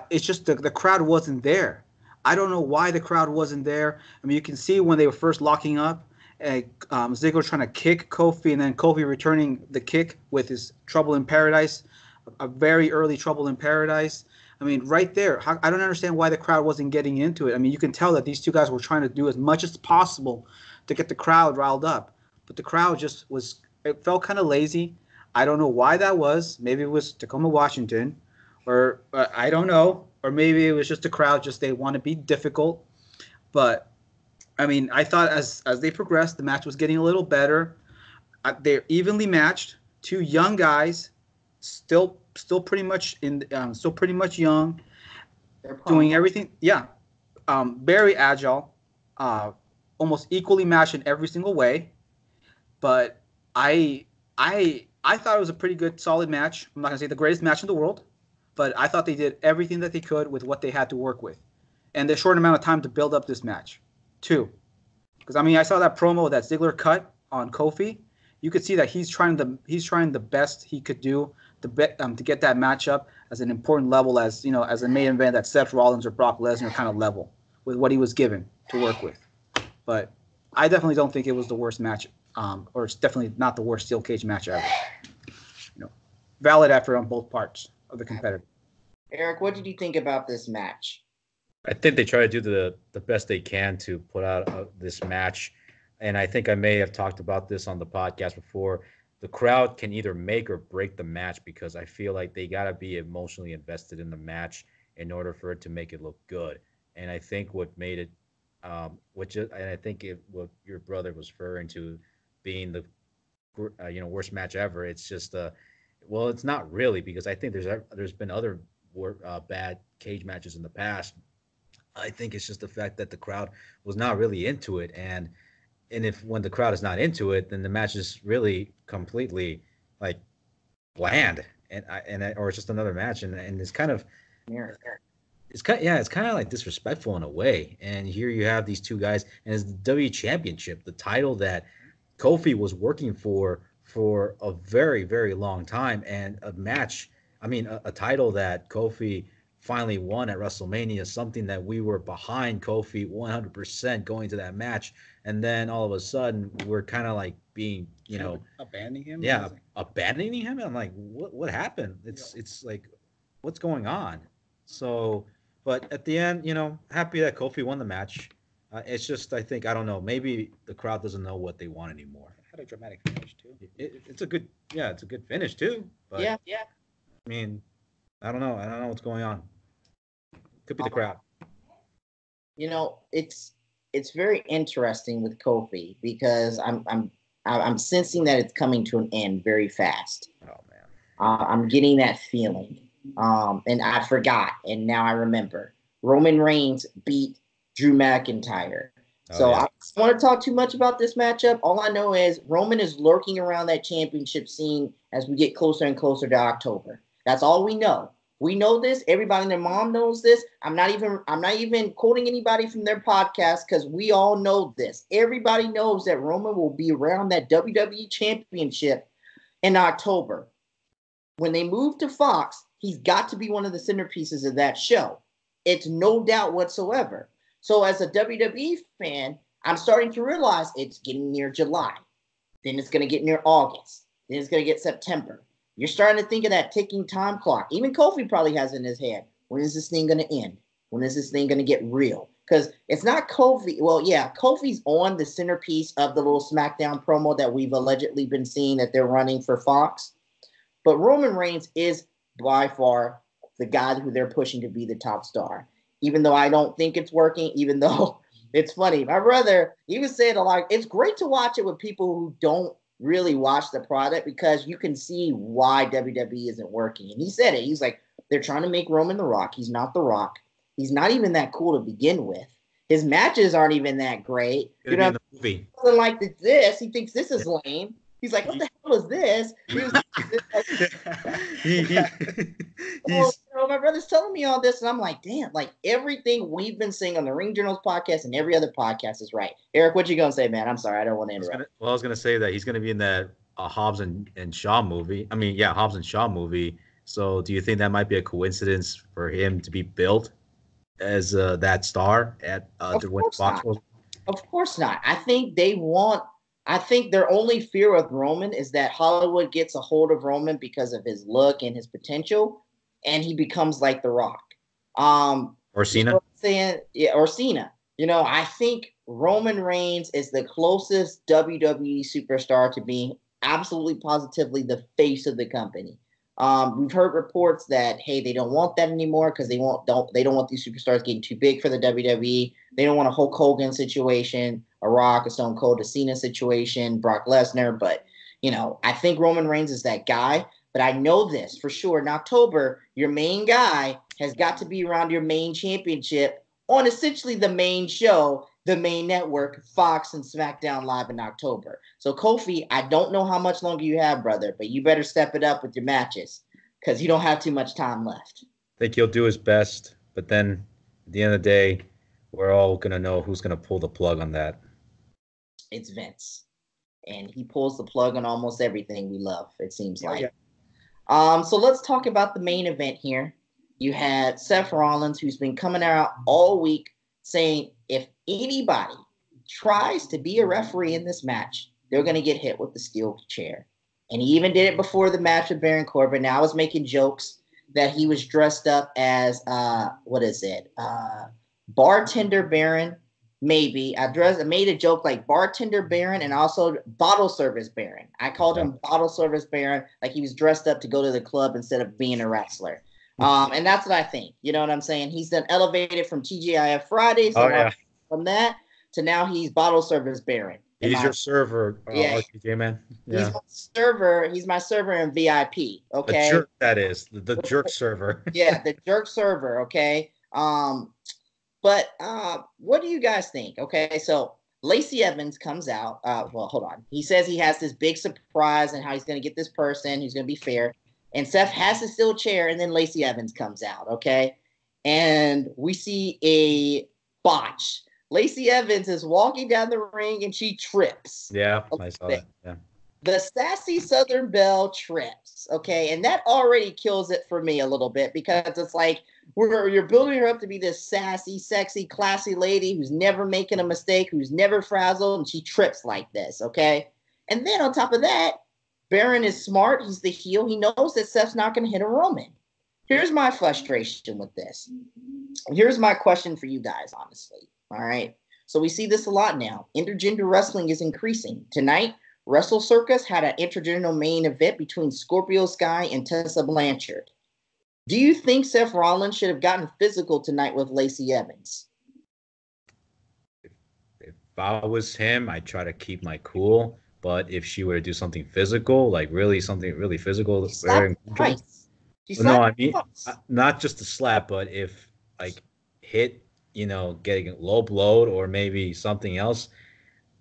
It's just the crowd wasn't there. I don't know why the crowd wasn't there. I mean, you can see when they were first locking up, Ziggler trying to kick Kofi, and then Kofi returning the kick with his Trouble in Paradise, a very early Trouble in Paradise. I mean, right there, I don't understand why the crowd wasn't getting into it. I mean, you can tell that these two guys were trying to do as much as possible to get the crowd riled up. But the crowd just it felt kind of lazy. I don't know why that was. Maybe it was Tacoma, Washington, or I don't know. Or maybe it was just the crowd, they want to be difficult. But, I mean, I thought as they progressed, the match was getting a little better. They're evenly matched. Two young guys, still pretty much young, doing everything. Yeah, very agile, almost equally matched in every single way. But I thought it was a pretty good, solid match. I'm not gonna say the greatest match in the world, but I thought they did everything that they could with what they had to work with, and the short amount of time to build up this match, too. Because I mean, I saw that promo that Ziggler cut on Kofi. You could see that he's trying the best he could do to get that matchup as an important level, as as a main event that Seth Rollins or Brock Lesnar kind of level with what he was given to work with. But I definitely don't think it was the worst match, or it's definitely not the worst steel cage match ever. Valid effort on both parts of the competitor.
Eric, what did you think about this match?
I think they try to do the best they can to put out this match. And I think I may have talked about this on the podcast before. The crowd can either make or break the match, because I feel like they got to be emotionally invested in the match in order for it to make it look good. And I think what made it, what your brother was referring to being the worst match ever. It's just well, it's not really, because I think there's been other bad cage matches in the past. I think it's just the fact that the crowd was not really into it, and if when the crowd is not into it, then the match is really completely like bland, or it's just another match, and it's kind of it's kind of like disrespectful in a way. And here you have these two guys, and it's the WWE Championship, the title that Kofi was working for a very, very long time, and a match. I mean, a title that Kofi finally won at WrestleMania, something that we were behind Kofi 100% going to that match, and then all of a sudden we're kind of like being,
abandoning him.
Yeah, abandoning him. I'm like, what happened? It's like, what's going on? So, but at the end, happy that Kofi won the match. It's just, I don't know, maybe the crowd doesn't know what they want anymore.
It had a dramatic finish too.
It's a good finish too. But,
yeah.
I mean, I don't know what's going on. Could be the crowd.
It's it's very interesting with Kofi because I'm sensing that it's coming to an end very fast.
Oh man,
I'm getting that feeling. And I forgot, and now I remember. Roman Reigns beat Drew McIntyre. So I don't want to talk too much about this matchup. All I know is Roman is lurking around that championship scene as we get closer and closer to October. That's all we know. We know this. Everybody and their mom knows this. I'm not even quoting anybody from their podcast because we all know this. Everybody knows that Roman will be around that WWE championship in October. When they move to Fox, he's got to be one of the centerpieces of that show. It's no doubt whatsoever. So as a WWE fan, I'm starting to realize it's getting near July. Then it's going to get near August. Then it's going to get September. You're starting to think of that ticking time clock. Even Kofi probably has it in his head. When is this thing going to end? When is this thing going to get real? Because it's not Kofi. Well, yeah, Kofi's on the centerpiece of the little SmackDown promo that we've allegedly been seeing that they're running for Fox. But Roman Reigns is by far the guy who they're pushing to be the top star. Even though I don't think it's working, even though it's funny. My brother, he was saying a lot. It's great to watch it with people who don't really watch the product because you can see why WWE isn't working. And he said it. He's like, they're trying to make Roman The Rock. He's not The Rock. He's not even that cool to begin with. His matches aren't even that great. You know,
in the movie.
Like this, he thinks this is lame. He's like, what the hell is this? My brother's telling me all this, and I'm like, damn, like everything we've been saying on the Ring Journals podcast and every other podcast is right. Eric, what you going to say, man? I'm sorry. I don't want to interrupt.
I was going to say that he's going to be in that Hobbs and Shaw movie. I mean, yeah, Hobbs and Shaw movie. So do you think that might be a coincidence for him to be built as that star at the Fox?
Of course not. I think their only fear with Roman is that Hollywood gets a hold of Roman because of his look and his potential, and he becomes like The Rock.
Or Cena.
You know what I'm saying? Yeah, or Cena. You know, I think Roman Reigns is the closest WWE superstar to being absolutely positively the face of the company. We've heard reports that, hey, they don't want that anymore because they don't want these superstars getting too big for the WWE. They don't want a Hulk Hogan situation, a Rock, a Stone Cold, a Cena situation, Brock Lesnar. But, you know, I think Roman Reigns is that guy. But I know this for sure. In October, your main guy has got to be around your main championship on essentially the main show, the main network, Fox and SmackDown Live in October. So, Kofi, I don't know how much longer you have, brother, but you better step it up with your matches because you don't have too much time left.
I think he'll do his best, but then at the end of the day, we're all going to know who's going to pull the plug on that.
It's Vince. And he pulls the plug on almost everything we love, it seems like. Yeah. So let's talk about the main event here. You had Seth Rollins, who's been coming out all week saying if anybody tries to be a referee in this match, they're going to get hit with the steel chair. And he even did it before the match with Baron Corbin. Now I was making jokes that he was dressed up as, bartender Baron. Maybe I made a joke like bartender Baron and also bottle service Baron. I called him bottle service Baron, like he was dressed up to go to the club instead of being a wrestler. And that's what I think. You know what I'm saying? He's then elevated from TGIF Fridays from that to now he's bottle service Baron.
He's your server, RTJ man.
Yeah. He's my server in VIP. Okay.
The jerk, that is the jerk server.
Yeah, the jerk server. Okay. But what do you guys think? Okay, so Lacey Evans comes out. Well, hold on. He says he has this big surprise and how he's going to get this person who's going to be fair. And Seth has the steel chair, and then Lacey Evans comes out, okay? And we see a botch. Lacey Evans is walking down the ring, and she trips.
Yeah, I saw that. Yeah.
The sassy Southern Belle trips, okay? And that already kills it for me a little bit because it's like you're building her up to be this sassy, sexy, classy lady who's never making a mistake, who's never frazzled, and she trips like this, okay? And then on top of that, Baron is smart. He's the heel. He knows that Seth's not going to hit a Roman. Here's my frustration with this. Here's my question for you guys, honestly, all right? So we see this a lot now. Intergender wrestling is increasing. Tonight, Wrestle Circus had an intergender main event between Scorpio Sky and Tessa Blanchard. Do you think Seth Rollins should have gotten physical tonight with Lacey Evans?
if I was him, I'd try to keep my cool. But if she were to do something physical, like really something really physical,
She
very
slapped him
uncomfortable.
twice. She
No,
slapped
I
him
mean
twice.
not just the slap, but if like hit, getting low blowed or maybe something else,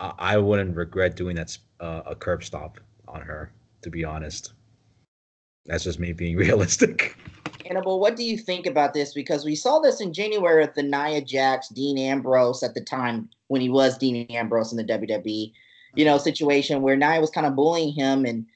I wouldn't regret doing that a curb stop on her. To be honest, that's just me being realistic.
Hannibal, what do you think about this? Because we saw this in January with the Nia Jax, Dean Ambrose at the time when he was Dean Ambrose in the WWE, situation where Nia was kind of bullying him and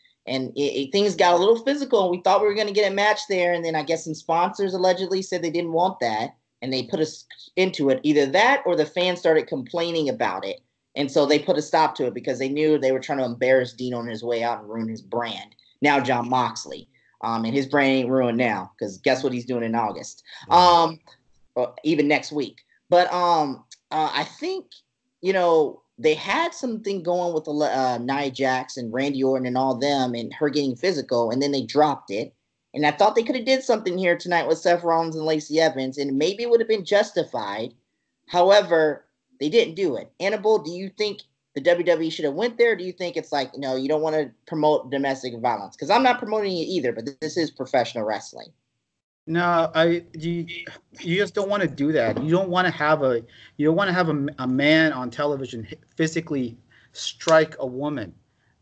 things got a little physical. And we thought we were going to get a match there. And then I guess some sponsors allegedly said they didn't want that. And they put us into it. Either that or the fans started complaining about it. And so they put a stop to it because they knew they were trying to embarrass Dean on his way out and ruin his brand. Now Jon Moxley. And his brain ain't ruined now because guess what he's doing in August? Or even next week. But I think, they had something going with Nia Jax and Randy Orton and all them and her getting physical, and then they dropped it. And I thought they could have did something here tonight with Seth Rollins and Lacey Evans, and maybe it would have been justified. However, they didn't do it. Annabelle, do you think the WWE should have went there? Or do you think it's like, no, you don't want to promote domestic violence? Because I'm not promoting it either, but this is professional wrestling.
No, you just don't want to do that. You don't want to have a man on television physically strike a woman.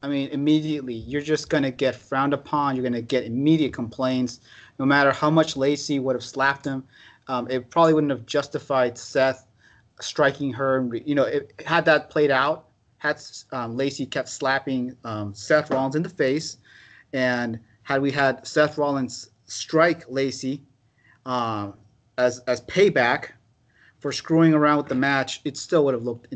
I mean, immediately you're just gonna get frowned upon. You're gonna get immediate complaints, no matter how much Lacey would have slapped him. It probably wouldn't have justified Seth striking her. Had that played out, had Lacey kept slapping Seth Rollins in the face, and had we had Seth Rollins strike Lacey as payback for screwing around with the match, it still would have looked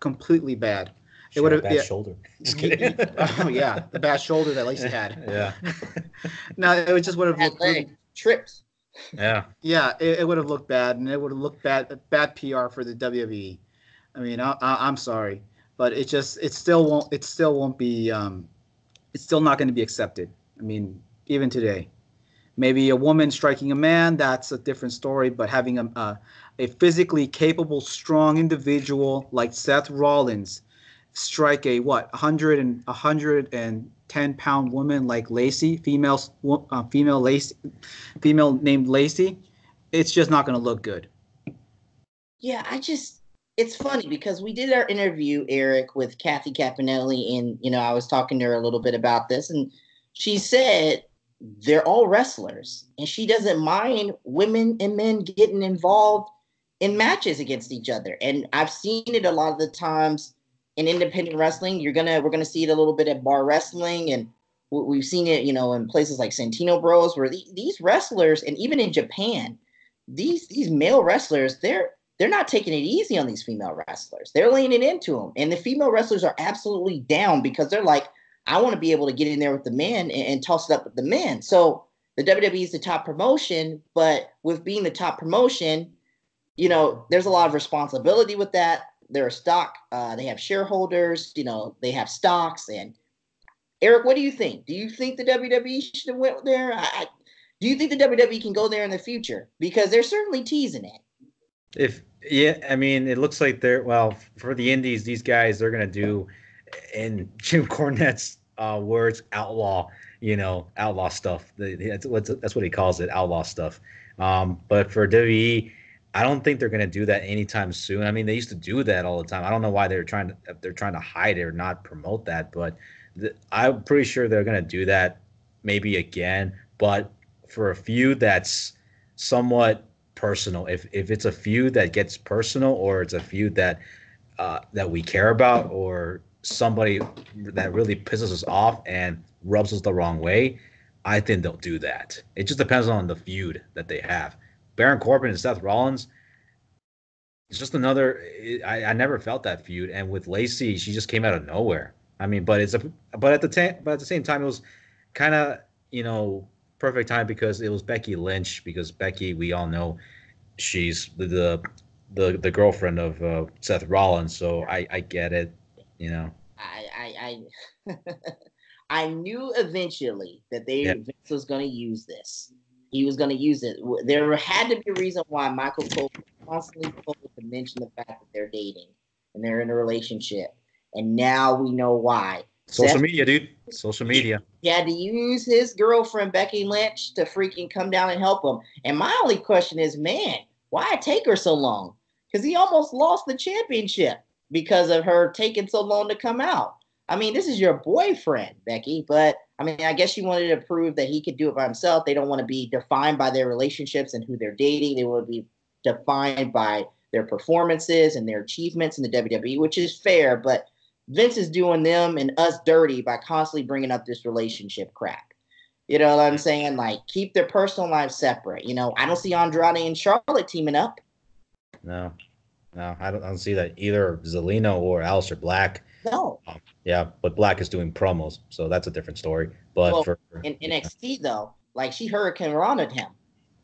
completely bad.
It would have bad shoulder. Just kidding.
Oh yeah, the bad shoulder that Lacey had.
Yeah.
No, it just would have looked really,
tripped.
Yeah.
Yeah, it would have looked bad, and it would have looked bad PR for the WWE. I mean, I'm sorry, but it still won't be. It's still not going to be accepted. I mean, even today. Maybe a woman striking a man, that's a different story. But having a physically capable, strong individual like Seth Rollins strike a 110-pound woman like Lacey, female named Lacey, it's just not going to look good.
Yeah, it's funny because we did our interview, Eric, with Kathy Caponelli, and I was talking to her a little bit about this, and she said they're all wrestlers, and she doesn't mind women and men getting involved in matches against each other. And I've seen it a lot of the times in independent wrestling. We're gonna see it a little bit at bar wrestling, and we've seen it, in places like Santino Bros, where these wrestlers, and even in Japan, these male wrestlers, they're not taking it easy on these female wrestlers. They're laying it into them, and the female wrestlers are absolutely down because they're like, I want to be able to get in there with the men and toss it up with the men. So the WWE is the top promotion, but with being the top promotion, there's a lot of responsibility with that. They're a stock. They have shareholders. They have stocks. And Eric, what do you think? Do you think the WWE should have went there? Do you think the WWE can go there in the future? Because they're certainly teasing it.
I mean, it looks like for the indies, these guys, they're going to do, in Jim Cornette's words, outlaw stuff. That's what he calls it, outlaw stuff. But for WWE, I don't think they're going to do that anytime soon. I mean, they used to do that all the time. I don't know why they're trying to hide it or not promote that, but I'm pretty sure they're going to do that maybe again, but for a feud that's somewhat personal. If it's a feud that gets personal, or it's a feud that we care about, or somebody that really pisses us off and rubs us the wrong way, I think they'll do that. It just depends on the feud that they have. Baron Corbin and Seth Rollins, it's just another. I never felt that feud, and with Lacey, she just came out of nowhere. I mean, but at the same time, it was kind of perfect time because it was Becky Lynch. Because Becky, we all know, she's the girlfriend of Seth Rollins, so I get it.
I knew eventually that Vince was going to use this. He was going to use it. There had to be a reason why Michael Cole constantly told to mention the fact that they're dating. and they're in a relationship. And now we know why.
Social media, dude. Social media.
He had to use his girlfriend, Becky Lynch, to freaking come down and help him. And my only question is, man, why it take her so long? Because he almost lost the championship because of her taking so long to come out. I mean, this is your boyfriend, Becky. But, I mean, I guess she wanted to prove that he could do it by himself. They don't want to be defined by their relationships and who they're dating. They want to be defined by their performances and their achievements in the WWE, which is fair. But Vince is doing them and us dirty by constantly bringing up this relationship crap. You know what I'm saying? Like, keep their personal lives separate. You know, I don't see Andrade and Charlotte teaming up.
No, I don't see that either. Zelina or Aleister Black.
No.
Yeah, but Black is doing promos, so that's a different story. But
in NXT though, like she Hurricane Rana him.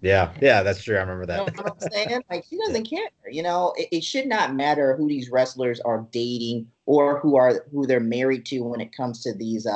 Yeah, that's true. I remember that.
You know what I'm saying? Like she doesn't care. You know, it should not matter who these wrestlers are dating or who they're married to when it comes to these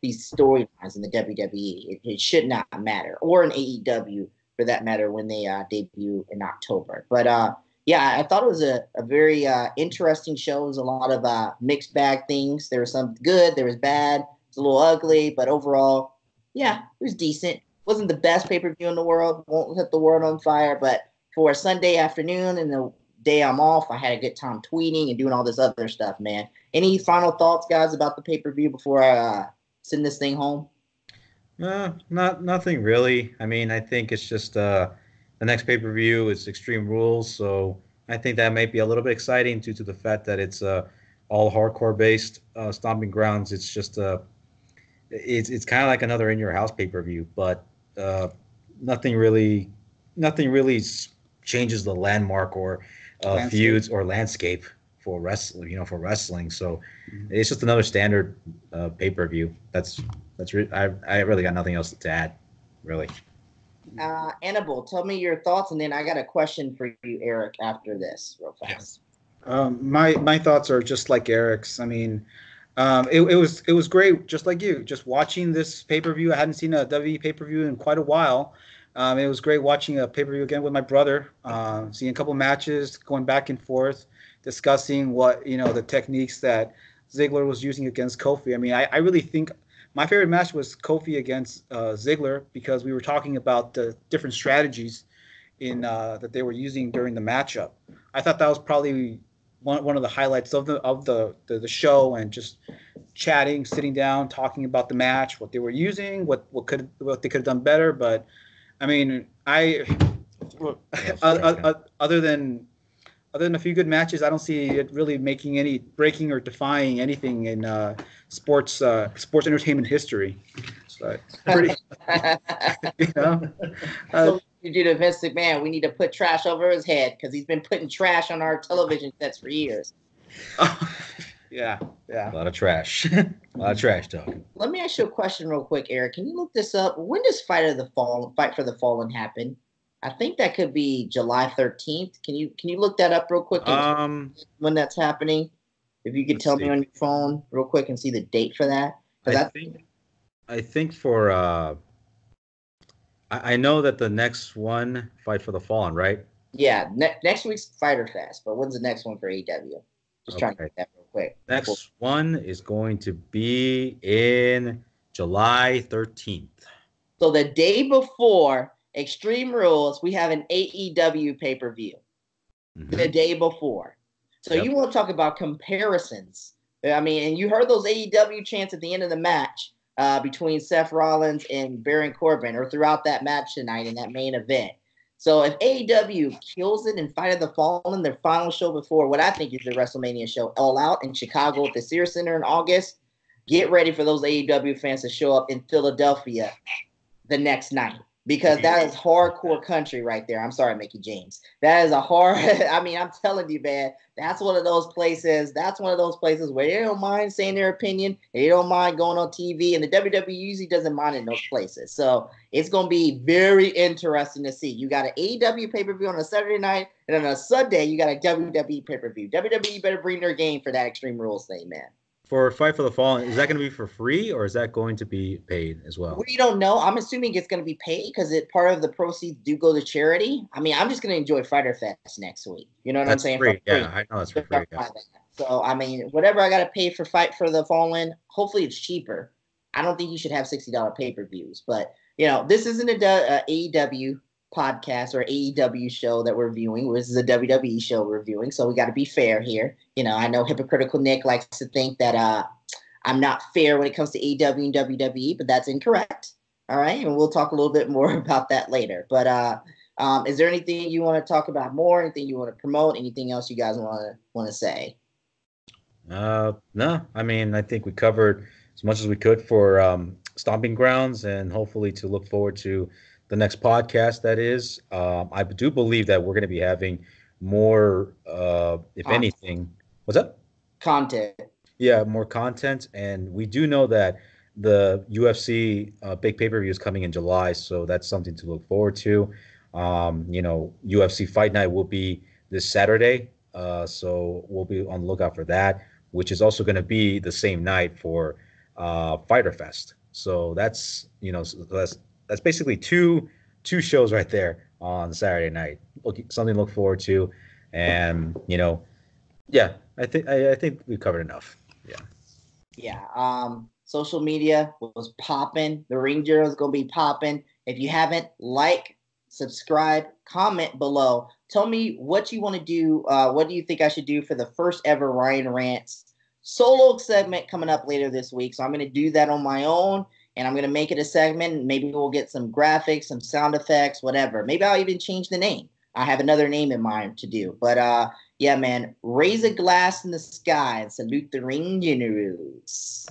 storylines in the WWE. It should not matter, or in AEW for that matter when they debut in October. But yeah, I thought it was a very interesting show. It was a lot of mixed bag things. There was some good, there was bad. It's a little ugly, but overall, yeah, it was decent. Wasn't the best pay-per-view in the world. Won't set the world on fire, but for a Sunday afternoon and the day I'm off, I had a good time tweeting and doing all this other stuff, man. Any final thoughts, guys, about the pay-per-view before I send this thing home?
Nothing really. I mean, I think it's just the next pay-per-view is Extreme Rules, so I think that might be a little bit exciting due to the fact that it's all hardcore-based stomping grounds. It's just it's kind of like another In Your House pay-per-view, but nothing really changes the landmark or feuds or landscape for wrestling. You know, for wrestling. So it's just another standard pay-per-view. That's I really got nothing else to add, really.
Annabelle, tell me your thoughts, and then I got a question for you, Eric, after this, real fast.
My thoughts are just like Eric's. I mean, it was great, just like you, just watching this pay-per-view. I hadn't seen a WWE pay-per-view in quite a while. It was great watching a pay-per-view again with my brother, seeing a couple matches, going back and forth, discussing what, the techniques that Ziggler was using against Kofi. I mean, I really think my favorite match was Kofi against Ziggler, because we were talking about the different strategies that they were using during the matchup. I thought that was probably one of the highlights of the show, and just chatting, sitting down, talking about the match, what they were using, what they could have done better. But I mean, other than a few good matches, I don't see it really making any breaking or defying anything in sports entertainment history. So it's pretty,
So you do to Vince McMahon, we need to put trash over his head because he's been putting trash on our television sets for years.
Yeah.
A lot of trash. A lot of trash talk.
Let me ask you a question real quick, Eric. Can you look this up? When does Fight for the Fallen happen? I think that could be July 13th. Can you look that up real quick? When that's happening? If you could tell me on your phone real quick and see the date for that.
I think for I know that the next one, Fight for the Fallen, right?
Yeah, next week's Fighter Fest, but when's the next one for AEW? Just trying to get that real quick.
Next one is going to be in July 13th.
So the day before Extreme Rules, we have an AEW pay-per-view. Mm-hmm. The day before. So you want to talk about comparisons. I mean, and you heard those AEW chants at the end of the match between Seth Rollins and Baron Corbin, or throughout that match tonight in that main event. So if AEW kills it in Fight of the Fallen, their final show before what I think is the WrestleMania show, All Out in Chicago at the Sears Center in August, get ready for those AEW fans to show up in Philadelphia the next night. Because that is hardcore country right there. I'm sorry, Mickey James. That is a hard. I mean, I'm telling you, man. That's one of those places. That's one of those places where they don't mind saying their opinion. They don't mind going on TV, and the WWE usually doesn't mind in those places. So it's going to be very interesting to see. You got an AEW pay-per-view on a Saturday night, and on a Sunday you got a WWE pay-per-view. WWE better bring their game for that Extreme Rules thing, man.
For Fight for the Fallen, is that going to be for free, or is that going to be paid as well?
We don't know. I'm assuming it's going to be paid because part of the proceeds do go to charity. I mean, I'm just going to enjoy Fighter Fest next week. You know what I'm saying?
Free. Yeah, I know that's for free. Yeah.
So I mean, whatever I got to pay for Fight for the Fallen, hopefully it's cheaper. I don't think you should have $60 pay-per-views, but this isn't a AEW podcast or AEW show that we're viewing. This is a WWE show we're viewing, so we got to be fair here. I know hypocritical Nick likes to think that I'm not fair when it comes to AEW and WWE, but that's incorrect. All right, and we'll talk a little bit more about that later. But is there anything you want to talk about more? Anything you want to promote? Anything else you guys want to say?
No, I mean, I think we covered as much as we could for Stomping Grounds, and hopefully to look forward to the next podcast. That is, I do believe that we're going to be having more, if anything. What's up?
Content.
Yeah, more content, and we do know that the UFC big pay-per-view is coming in July, so that's something to look forward to. UFC Fight Night will be this Saturday, so we'll be on the lookout for that, which is also going to be the same night for Fighter Fest. So that's that's basically two shows right there on Saturday night. Something to look forward to, and yeah, I think we've covered enough. Yeah.
Yeah. Social media was popping. The Ring Journal is gonna be popping. If you haven't, subscribe, comment below. Tell me what you want to do. What do you think I should do for the first ever Ryan Rants solo segment coming up later this week? So I'm going to do that on my own, and I'm going to make it a segment. Maybe we'll get some graphics, some sound effects, whatever. Maybe I'll even change the name. I have another name in mind to do. But yeah, man, raise a glass in the sky and salute the Ring Generals.